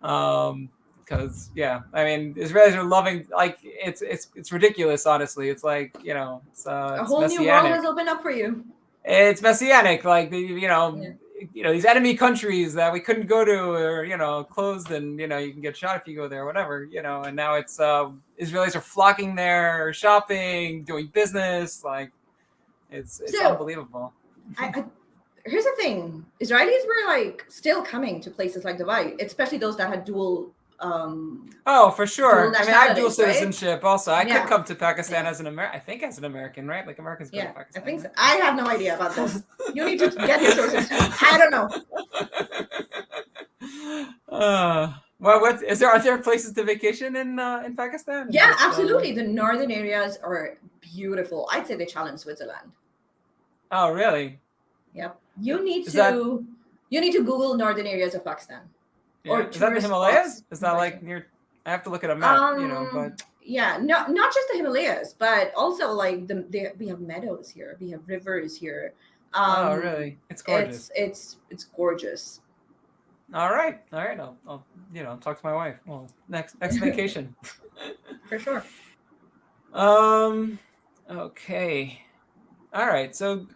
Speaker 1: Because I mean, Israelis are loving, like it's ridiculous. Honestly, it's like it's
Speaker 2: a whole
Speaker 1: messianic.
Speaker 2: New world has opened up for you.
Speaker 1: It's messianic, like these enemy countries that we couldn't go to, or closed, and you can get shot if you go there, or whatever. And now it's Israelis are flocking there, shopping, doing business. Like it's unbelievable.
Speaker 2: Here's the thing: Israelis were like still coming to places like Dubai, especially those that had dual.
Speaker 1: For sure. I mean, I have dual citizenship.
Speaker 2: Right?
Speaker 1: Also, I could come to Pakistan as an American. I think as an American, right? Like Americans go to Pakistan.
Speaker 2: I think so. I have no idea about this. You need to get your sources. I don't know.
Speaker 1: What is there? Are there places to vacation in Pakistan?
Speaker 2: Yeah, absolutely. The northern areas are beautiful. I'd say they challenge Switzerland.
Speaker 1: Oh, really?
Speaker 2: Yep. You need to Google northern areas of Pakistan.
Speaker 1: Yeah. Or is that the Himalayas? Spots. Is that like near? I have to look at a map, but
Speaker 2: yeah, not just the Himalayas, but also like we have meadows here, we have rivers here.
Speaker 1: Oh, really? It's gorgeous.
Speaker 2: It's gorgeous.
Speaker 1: All right. I'll talk to my wife. Well, next vacation.
Speaker 2: For sure.
Speaker 1: Okay. All right. So,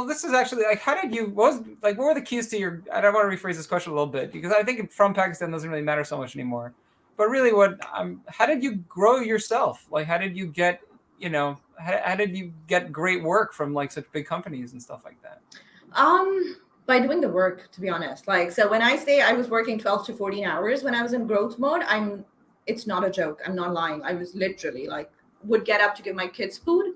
Speaker 1: this is actually like, what were the keys to your, I don't want to rephrase this question a little bit because I think from Pakistan doesn't really matter so much anymore, but really how did you grow yourself? Like, how did you get, how did you get great work from like such big companies and stuff like that?
Speaker 2: By doing the work, to be honest. Like, so when I say I was working 12 to 14 hours when I was in growth mode, it's not a joke. I'm not lying. I was literally like, would get up to give my kids food,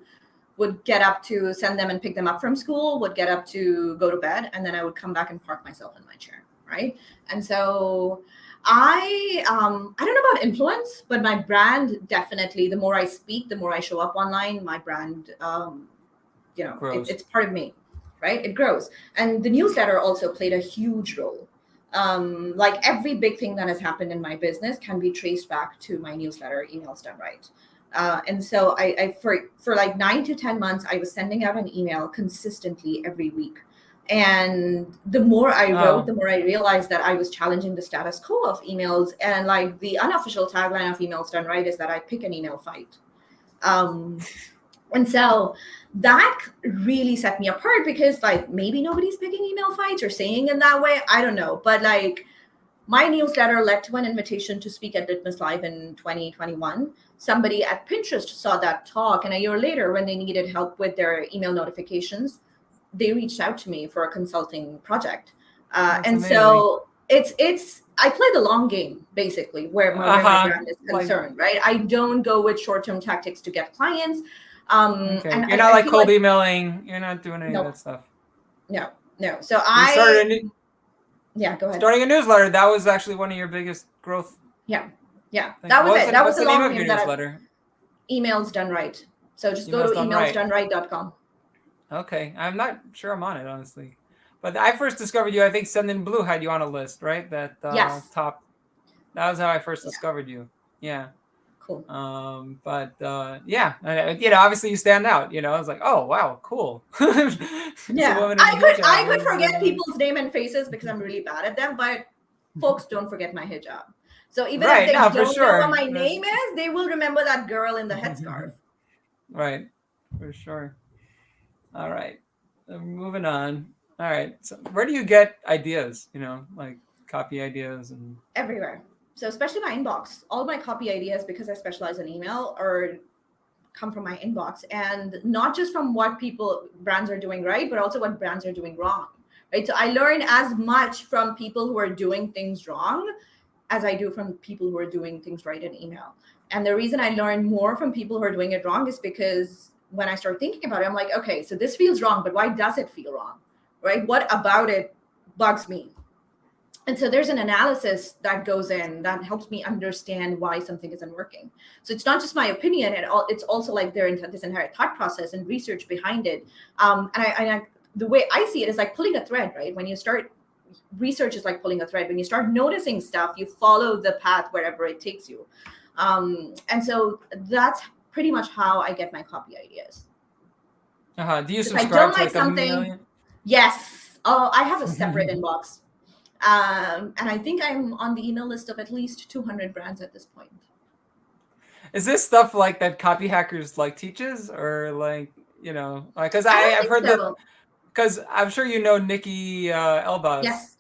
Speaker 2: would get up to send them and pick them up from school, would get up to go to bed, and then I would come back and park myself in my chair, right? And so I don't know about influence, but my brand definitely. The more I speak, the more I show up online. My brand,
Speaker 1: Gross.
Speaker 2: it's part of me, right? It grows, and the newsletter also played a huge role. Like every big thing that has happened in my business can be traced back to my newsletter, emails done right. And so I for like 9 to 10 months, I was sending out an email consistently every week. And the more I wrote, the more I realized that I was challenging the status quo of emails. And like the unofficial tagline of emails done right is that I pick an email fight. And so that really set me apart, because like maybe nobody's picking email fights or saying in that way. I don't know. But like my newsletter led to an invitation to speak at Litmus Live in 2021. Somebody at Pinterest saw that talk, and a year later, when they needed help with their email notifications, they reached out to me for a consulting project. And
Speaker 1: amazing.
Speaker 2: So it's I play the long game, basically, where my brand is concerned, right? I don't go with short-term tactics to get clients.
Speaker 1: Okay.
Speaker 2: And
Speaker 1: You're not like cold emailing. You're not doing any of that stuff.
Speaker 2: No. So
Speaker 1: yeah,
Speaker 2: go ahead.
Speaker 1: Starting a newsletter, that was actually one of your biggest growth.
Speaker 2: Yeah. That was it. That was the
Speaker 1: name
Speaker 2: long
Speaker 1: of your
Speaker 2: name.
Speaker 1: newsletter?
Speaker 2: Emails Done Right. So just go to emailsdoneright.com.
Speaker 1: Okay. I'm not sure I'm on it, honestly. But I first discovered you, I think Sending Blue had you on a list, right? That
Speaker 2: yes.
Speaker 1: top. That was how I first discovered you. Yeah.
Speaker 2: Cool.
Speaker 1: But yeah, obviously you stand out. I was like, oh wow, cool.
Speaker 2: Yeah, I could forget people's name and faces because I'm really bad at them, but folks don't forget my hijab. So even if they don't know what my name is, they will remember that girl in the headscarf.
Speaker 1: Right, for sure. All right, moving on. All right, so where do you get ideas? Like copy ideas and
Speaker 2: everywhere. So especially my inbox, all my copy ideas, because I specialize in email, come from my inbox, and not just from what brands are doing right, but also what brands are doing wrong, right? So I learn as much from people who are doing things wrong as I do from people who are doing things right in email. And the reason I learn more from people who are doing it wrong is because when I start thinking about it, I'm like, okay, so this feels wrong, but why does it feel wrong, right? What about it bugs me? And so there's an analysis that goes in that helps me understand why something isn't working. So it's not just my opinion. It's also like this entire thought process and research behind it. And the way I see it is like pulling a thread, right? When you start, research is like pulling a thread. When you start noticing stuff, you follow the path wherever it takes you. And so that's pretty much how I get my copy ideas.
Speaker 1: Do you subscribe to like something? 1 million?
Speaker 2: Yes. Oh, I have a separate inbox. And I think I'm on the email list of at least 200 brands at this point.
Speaker 1: Is this stuff like that Copy Hackers like teaches, or like, because I've heard that, because I'm sure Nikki Elbaz.
Speaker 2: Yes.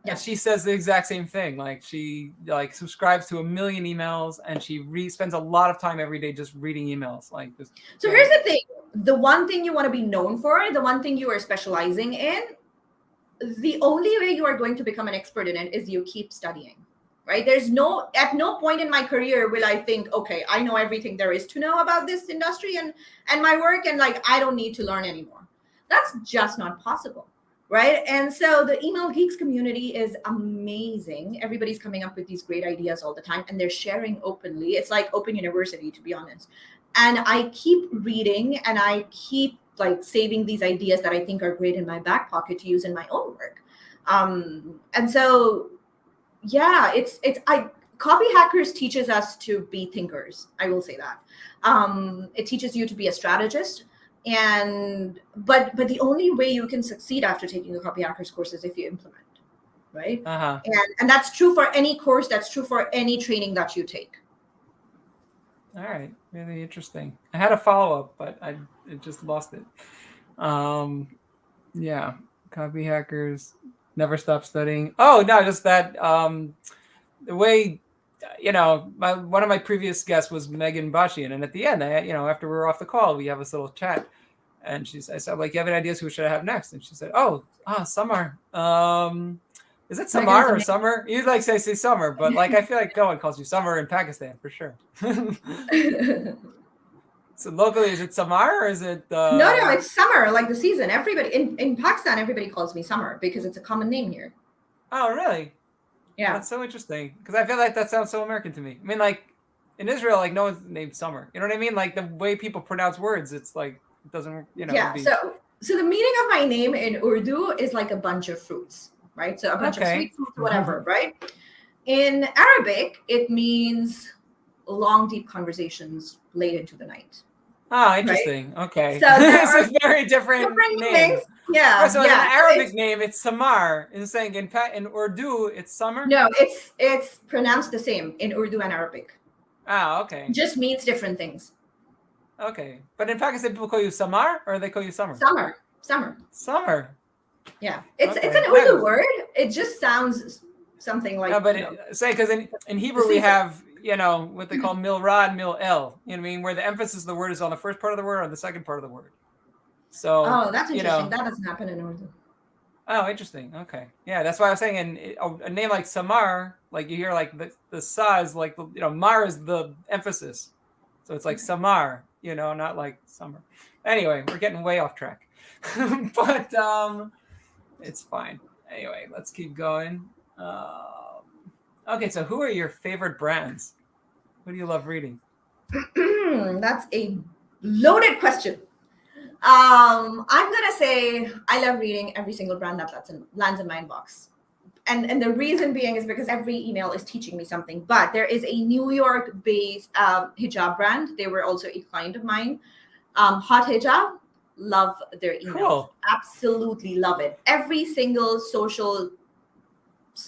Speaker 1: Yeah, she says the exact same thing. Like she subscribes to 1 million emails, and she spends a lot of time every day just reading emails.
Speaker 2: So here's the thing: the one thing you want to be known for, the one thing you are specializing in, the only way you are going to become an expert in it is you keep studying, right? At no point in my career will I think, okay, I know everything there is to know about this industry and my work, and like I don't need to learn anymore. That's just not possible, right? And so the Email Geeks community is amazing. Everybody's coming up with these great ideas all the time, and they're sharing openly. It's like open university, to be honest. And I keep reading, and I keep like saving these ideas that I think are great in my back pocket to use in my own work. And so, yeah, Copy Hackers teaches us to be thinkers. I will say that. It teaches you to be a strategist. But the only way you can succeed after taking a Copy Hackers course is if you implement, right? And that's true for any course. That's true for any training that you take.
Speaker 1: All right, really interesting. I had a follow-up, but I just lost it. Yeah, Copy Hackers, never stop studying. Oh no, just that the way, one of my previous guests was Megan Bashian, and at the end, after we were off the call, we have this little chat, and I said, like, you have any ideas who should I have next? And she said, Samar. Is it Samar or Summer? You like say Summer, but like I feel like no one calls you Summer in Pakistan for sure. So locally, is it Samar or is it?
Speaker 2: No, it's summer, like the season. Everybody in Pakistan, everybody calls me Summer because it's a common name here.
Speaker 1: Oh, really?
Speaker 2: Yeah.
Speaker 1: That's so interesting because I feel like that sounds so American to me. I mean, like in Israel, like no one's named Summer. You know what I mean? Like the way people pronounce words, it's like it doesn't. It'd
Speaker 2: Yeah.
Speaker 1: be
Speaker 2: So the meaning of my name in Urdu is like a bunch of fruits, right? So a bunch of
Speaker 1: okay.
Speaker 2: sweet fruits, whatever, right? In Arabic, it means long, deep conversations late into the night,
Speaker 1: Ah,
Speaker 2: right?
Speaker 1: interesting. Okay,
Speaker 2: So there
Speaker 1: it's
Speaker 2: are
Speaker 1: a very different
Speaker 2: different
Speaker 1: name.
Speaker 2: meanings. Yeah,
Speaker 1: Right, so in an
Speaker 2: yeah. So
Speaker 1: Arabic name, it's Samar. In saying in Urdu, it's summer.
Speaker 2: no, it's pronounced the same in Urdu and Arabic.
Speaker 1: Ah,
Speaker 2: It
Speaker 1: okay,
Speaker 2: just means different things.
Speaker 1: okay. But in Pakistan, people call you Samar, or they call you Summer.
Speaker 2: Summer.
Speaker 1: Summer.
Speaker 2: Yeah, it's an
Speaker 1: Okay.
Speaker 2: Urdu word. It just sounds something
Speaker 1: No,
Speaker 2: like
Speaker 1: but say because in
Speaker 2: the
Speaker 1: Hebrew we
Speaker 2: season.
Speaker 1: have what they call milra and mil el. You know what I mean? Where the emphasis of the word is on the first part of the word or the second part of the word. So
Speaker 2: Oh, that's interesting. That doesn't happen in Urdu.
Speaker 1: Oh, interesting. Okay, yeah, that's why I was saying. A name like Samar, like you hear like the Saas, like Mar is the emphasis, so it's like Samar. Not like summer. Anyway, we're getting way off track, but it's fine. Anyway, let's keep going. Okay, so who are your favorite brands? Who do you love reading?
Speaker 2: That's a loaded question. I'm gonna say I love reading every single brand that lands in my inbox. And the reason being is because every email is teaching me something. But there is a New York-based hijab brand. They were also a client of mine. Hot Hijab, love their emails.
Speaker 1: Cool.
Speaker 2: Absolutely love it. Every single social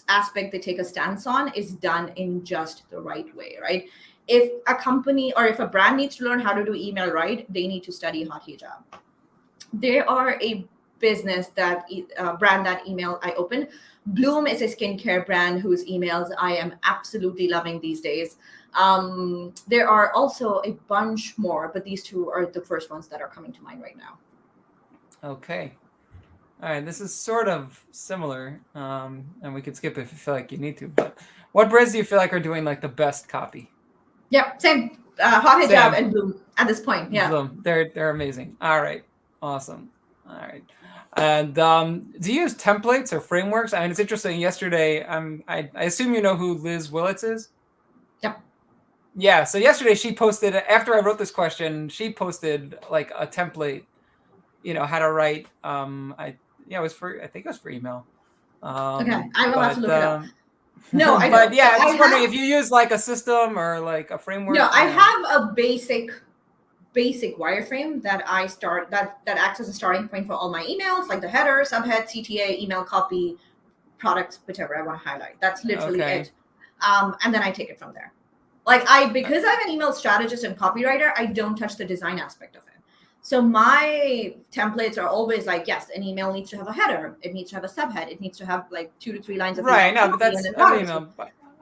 Speaker 2: aspect they take a stance on is done in just the right way, right? If a company or if a brand needs to learn how to do email right, they need to study Hot Hijab. They are a business brand that email I opened. Bloom is a skincare brand whose emails I am absolutely loving these days. There are also a bunch more, but these two are the first ones that are coming to mind right now.
Speaker 1: Okay. All right, this is sort of similar, and we could skip it if you feel like you need to. But what brands do you feel like are doing like the best copy?
Speaker 2: Yep, same. Hot Hijab
Speaker 1: Same.
Speaker 2: and Bloom at this point. Yeah.
Speaker 1: Bloom. They're amazing. All right, awesome. All right, and do you use templates or frameworks? I mean, it's interesting. Yesterday, I assume you know who Liz Willits is.
Speaker 2: Yep.
Speaker 1: Yeah. So yesterday she posted after I wrote this question. She posted like a template. How to write. I think it was for email.
Speaker 2: Okay, I will have to look it up. No, I
Speaker 1: but
Speaker 2: don't.
Speaker 1: yeah,
Speaker 2: So
Speaker 1: I'm just wondering if you use like a system or like a framework.
Speaker 2: No, I have a basic wireframe that I start that acts as a starting point for all my emails, like the header, subhead, CTA, email copy, products, whichever I want to highlight. That's literally it. And then I take it from there. Because I'm an email strategist and copywriter, I don't touch the design aspect of it. So my templates are always like, yes, an email needs to have a header. It needs to have a subhead. It needs to have like 2 to 3 lines of
Speaker 1: right.
Speaker 2: email
Speaker 1: No, but that's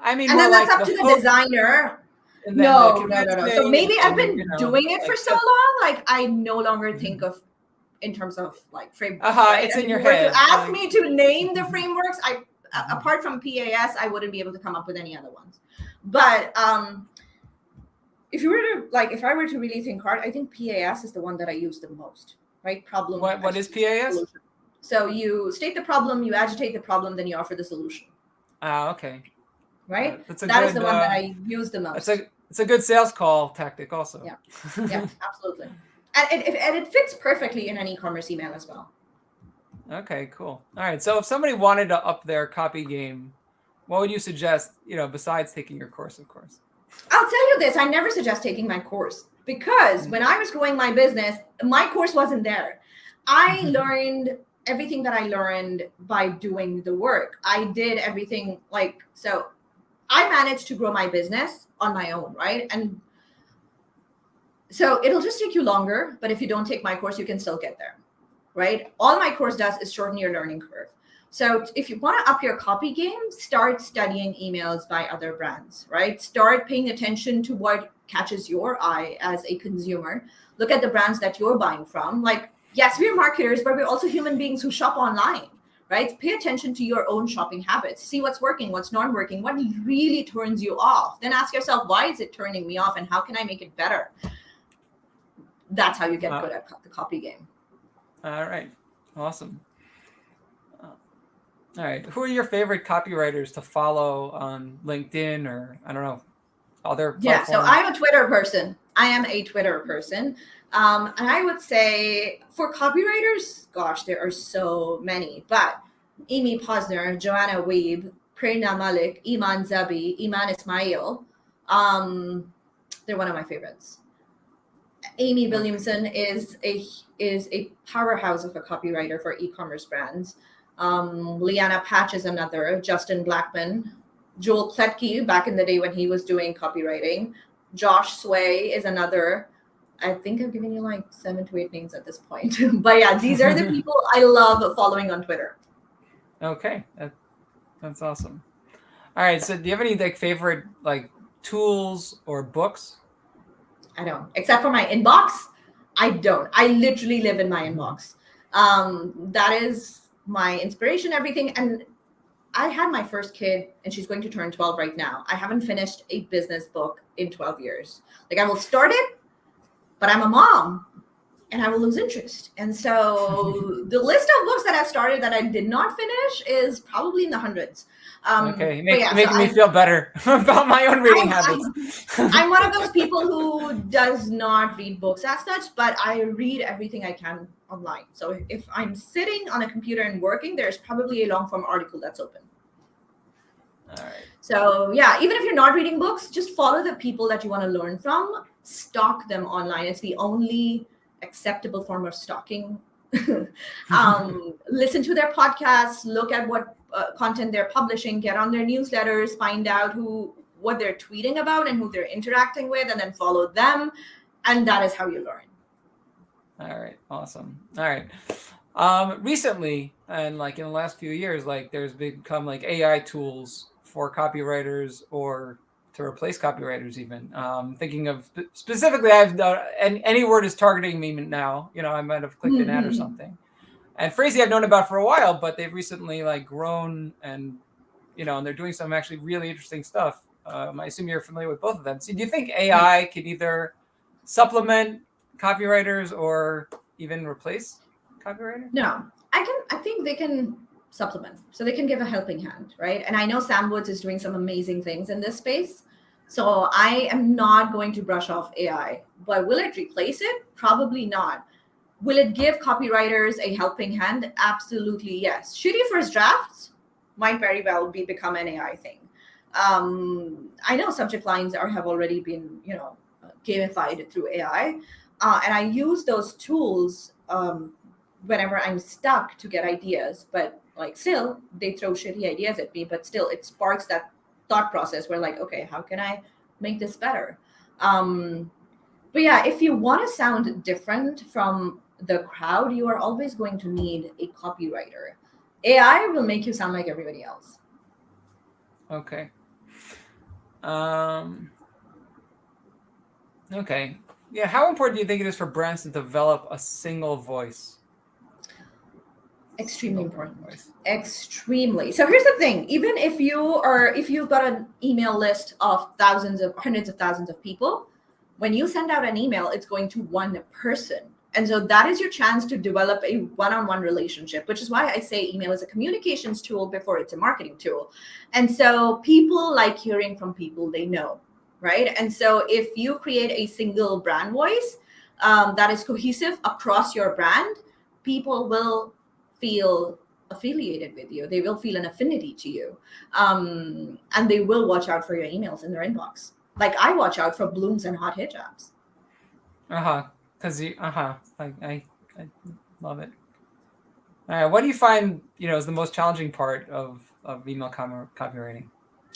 Speaker 1: I mean
Speaker 2: and
Speaker 1: more
Speaker 2: then that's
Speaker 1: like
Speaker 2: up
Speaker 1: the
Speaker 2: to the
Speaker 1: hook
Speaker 2: designer.
Speaker 1: and then the
Speaker 2: No. So
Speaker 1: convincing
Speaker 2: maybe I've
Speaker 1: and
Speaker 2: been doing it for so long, like I no longer think of in terms of like frameworks. Right?
Speaker 1: It's
Speaker 2: and
Speaker 1: in your
Speaker 2: if you were
Speaker 1: head.
Speaker 2: to ask me to name the frameworks, apart from PAS, I wouldn't be able to come up with any other ones. But if I were to really think hard, I think PAS is the one that I use the most. Right? Problem.
Speaker 1: What is PAS?
Speaker 2: Solution. So you state the problem, you agitate the problem, then you offer the solution.
Speaker 1: Okay.
Speaker 2: Right? That is the one that I use the most.
Speaker 1: It's a good sales call tactic also.
Speaker 2: Yeah, absolutely. And it fits perfectly in an e-commerce email as well.
Speaker 1: Okay, cool. All right. So if somebody wanted to up their copy game, what would you suggest, besides taking your course, of course?
Speaker 2: I'll tell you this. I never suggest taking my course because when I was growing my business, my course wasn't there. I learned everything that I learned by doing the work. I did everything so I managed to grow my business on my own, right? And so it'll just take you longer, but if you don't take my course, you can still get there, right? All my course does is shorten your learning curve. So if you want to up your copy game, start studying emails by other brands, right? Start paying attention to what catches your eye as a consumer. Look at the brands that you're buying from. Yes, we're marketers, but we're also human beings who shop online. Right? Pay attention to your own shopping habits. See what's working, what's not working, what really turns you off. Then ask yourself, why is it turning me off and how can I make it better? That's how you get good at the copy game.
Speaker 1: All right. Awesome. All right. Who are your favorite copywriters to follow on LinkedIn or I don't know, other
Speaker 2: Yeah, so
Speaker 1: platforms?
Speaker 2: I'm a Twitter person. I am a Twitter person. And I would say for copywriters, gosh, there are so many. But Amy Posner, Joanna Weeb, Prerna Malik, Iman Zabi, Iman Ismail, um, they're one of my favorites. Amy
Speaker 1: Okay.
Speaker 2: Williamson is a powerhouse of a copywriter for e-commerce brands. Liana Patch is another. Justin Blackman, Joel Kletke back in the day when he was doing copywriting. Josh Sway is another. I think I'm giving you like 7 to 8 names at this point. But yeah, these are the people I love following on Twitter.
Speaker 1: Okay. That's awesome. All right. So do you have any like favorite like tools or books?
Speaker 2: I don't, except for my inbox. I don't. I literally live in my inbox. That is my inspiration, everything. And I had my first kid and she's going to turn 12 right now. I haven't finished a business book in 12 years. Like I will start it, but I'm a mom and I will lose interest. And so the list of books that I've started that I did not finish is probably in the hundreds.
Speaker 1: Okay,
Speaker 2: But yeah,
Speaker 1: making me feel better about my own reading habits.
Speaker 2: I'm one of those people who does not read books as such, but I read everything I can online. So if I'm sitting on a computer and working, there's probably a long form article that's open.
Speaker 1: All right.
Speaker 2: So yeah, even if you're not reading books, just follow the people that you want to learn from, stalk them online. It's the only acceptable form of stalking. Listen to their podcasts, look at what content they're publishing, get on their newsletters, find out what they're tweeting about and who they're interacting with, and then follow them. And that is how you learn.
Speaker 1: All right. Awesome. All right. Recently, and like in the last few years, like there's become like AI tools for copywriters or to replace copywriters even. Thinking of specifically, I've done, and any word is targeting me now. You know, I might have clicked an ad or something. And Phrasey I've known about for a while, but they've recently like grown and, you know, and they're doing some actually really interesting stuff. I assume you're familiar with both of them. So do you think AI could either supplement copywriters or even replace copywriters?
Speaker 2: No, I think they can supplement. So they can give a helping hand, right? And I know Sam Woods is doing some amazing things in this space. So I am not going to brush off AI, but will it replace it? Probably not. Will it give copywriters a helping hand? Absolutely, yes. Shitty first drafts might very well become an AI thing. I know subject lines have already been, gamified through AI, and I use those tools whenever I'm stuck to get ideas. But like, still, they throw shitty ideas at me. But still, it sparks that thought process where, like, okay, how can I make this better? But yeah, if you want to sound different from the crowd, you are always going to need a copywriter. AI will make you sound like everybody else.
Speaker 1: Okay. Okay. Yeah. How important do you think it is for brands to develop a single voice?
Speaker 2: Extremely important. Extremely. So here's the thing: even if you've got an email list of hundreds of thousands of people, when you send out an email, it's going to one person. And so that is your chance to develop a one-on-one relationship, which is why I say email is a communications tool before it's a marketing tool. And so people like hearing from people they know, right? And so if you create a single brand voice that is cohesive across your brand, people will feel affiliated with you. They will feel an affinity to you. And they will watch out for your emails in their inbox. Like I watch out for blooms and hot hijabs.
Speaker 1: I love it. All right, what do you find is the most challenging part of email copywriting?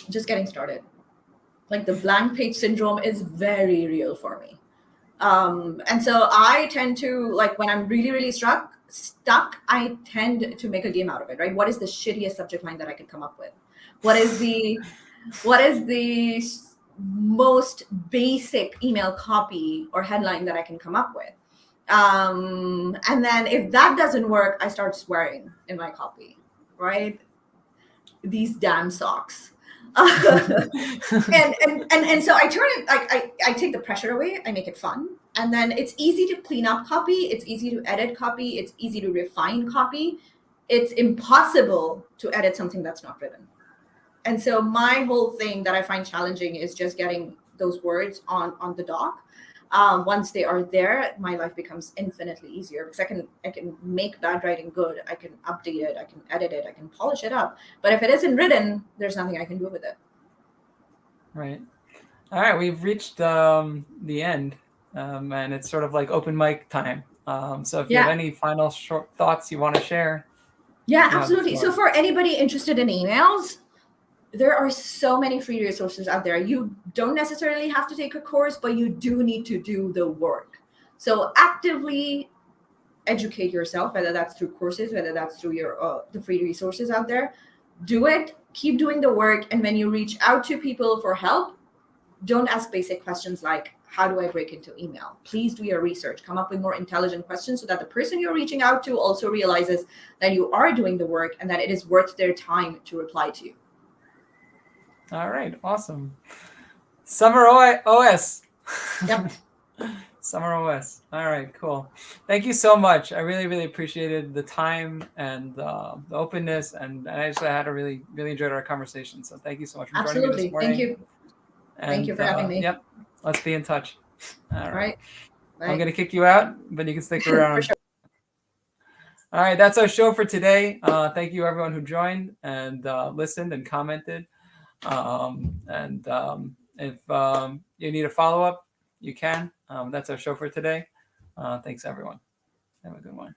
Speaker 2: Just getting started. Like the blank page syndrome is very real for me. And so I tend to, like, when I'm really, really stuck, I tend to make a game out of it, right? What is the shittiest subject line that I could come up with? What is the most basic email copy or headline that I can come up with? And then if that doesn't work, I start swearing in my copy, right? These damn socks. and so I turn it, I take the pressure away, I make it fun. And then it's easy to clean up copy, it's easy to edit copy, it's easy to refine copy. it's impossible to edit something that's not written. And so my whole thing that I find challenging is just getting those words on the doc. Once they are there, my life becomes infinitely easier because I can make bad writing good. I can update it. I can edit it. I can polish it up. But if it isn't written, there's nothing I can do with it.
Speaker 1: Right. All right. We've reached the end, and it's sort of like open mic time. So if you have any final short thoughts you want to share.
Speaker 2: Yeah, absolutely. So for anybody interested in emails, there are so many free resources out there. You don't necessarily have to take a course, but you do need to do the work. So actively educate yourself, whether that's through courses, whether that's through your the free resources out there. Do it, keep doing the work. And when you reach out to people for help, don't ask basic questions like, how do I break into email? Please do your research. Come up with more intelligent questions so that the person you're reaching out to also realizes that you are doing the work and that it is worth their time to reply to you.
Speaker 1: All right. Awesome. Samar Owais.
Speaker 2: Yep.
Speaker 1: Samar Owais. All right. Cool. Thank you so much. I really, really appreciated the time and the openness. And I just had a really, really enjoyed our conversation. So thank you so much for joining me this morning.
Speaker 2: Thank you.
Speaker 1: And,
Speaker 2: thank you for having me.
Speaker 1: Yep. Let's be in touch. All right.
Speaker 2: Bye.
Speaker 1: I'm going to kick you out, but you can stick around.
Speaker 2: For sure.
Speaker 1: All right. That's our show for today. Thank you, everyone who joined and listened and commented. If you need a follow-up, you can. That's our show for today. Thanks, everyone. Have a good one.